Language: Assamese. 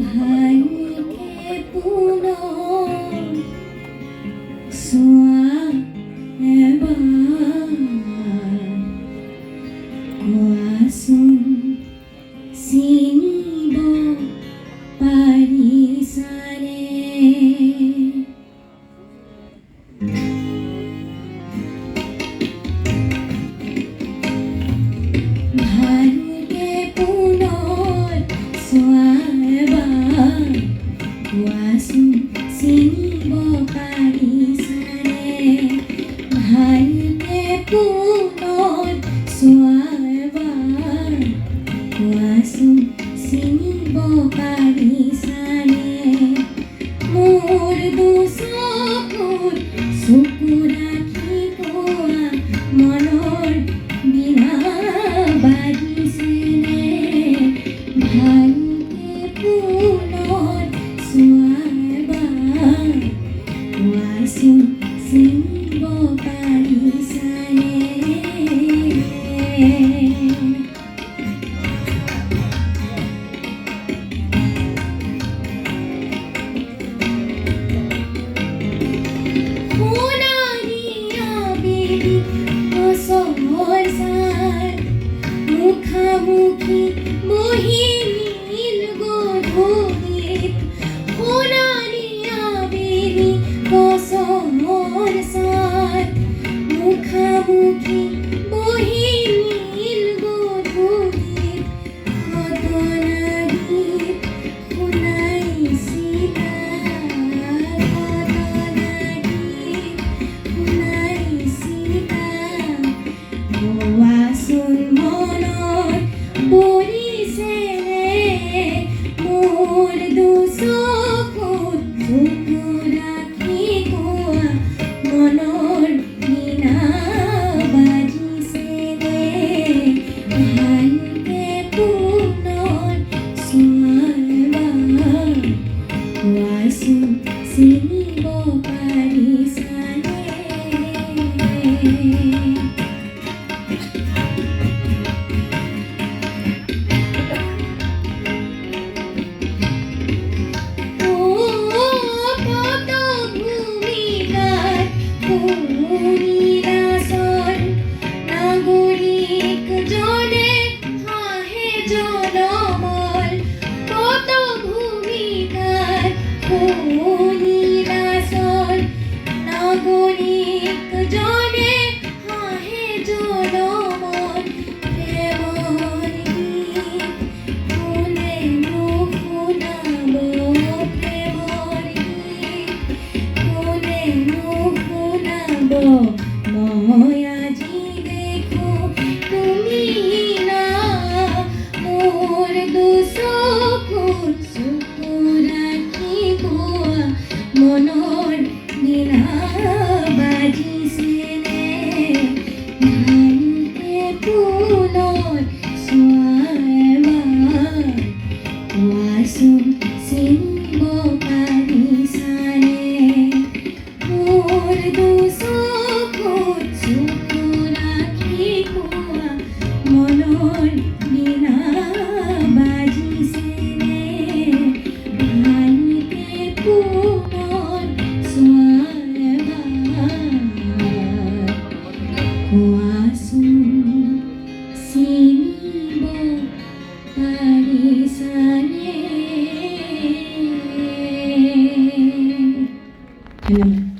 ভালকে পুনৰ চোৱা এবাৰ কোৱাচোন চিনিব পাৰিছানে ভালকে পুনৰ চোৱা এবাৰ কোৱাচোন চিনিব পাৰিছানে ভালকে পুনৰ চোৱা এবাৰ কোৱাচোন চিনিব পাৰিছানে মোৰ দুচকুৰ চকু ৰাখি কোৱা মনৰ বিনা বাজিছেনে ভালকে পুনৰ চোৱা এবাৰ কোৱাচোন চিনিব পাৰিছানে মুখামুখি মহিনীল গধূলিত সোণালী আবেলি গছৰ ছাঁত মুখামুখি মহিনীল গধূলিত ঘটনা গীত শুনাইছিলা কোৱাচোন মনত পৰিছেনে মোৰ দুচকুত চকু ৰাখি কোৱা মনৰ বিনা বাজিছেনে ভালকে পুনৰ চোৱা এবাৰ কোৱাচোন চিনিব পাৰিছানে নাগৰিক জনে হাঁহে জনমল কত ভূমিকাৰ শুনিলাচল নাগৰিক জনে হাঁহে জনমল প্ৰেমৰ গীত কোনে নুশুনাব প্ৰেমৰ গীত কোনে নুশুনাব মই আজি দেখো তুমি না মোৰ দুচকুৰ চকু ৰাখি কোৱা মনৰ বিনা বাজিছেনে ভালকে পুনৰ চোৱা এবাৰ কোৱাচোন চিনিব পাৰিছানে মোৰ দুচকুৰ চকু ৰাখি কোৱা মনৰ বিনা বাজিছেনে ভালকে পুনৰ চোৱা এবাৰ কোৱাচোন চিনিব পাৰিছানে ধন্যবাদ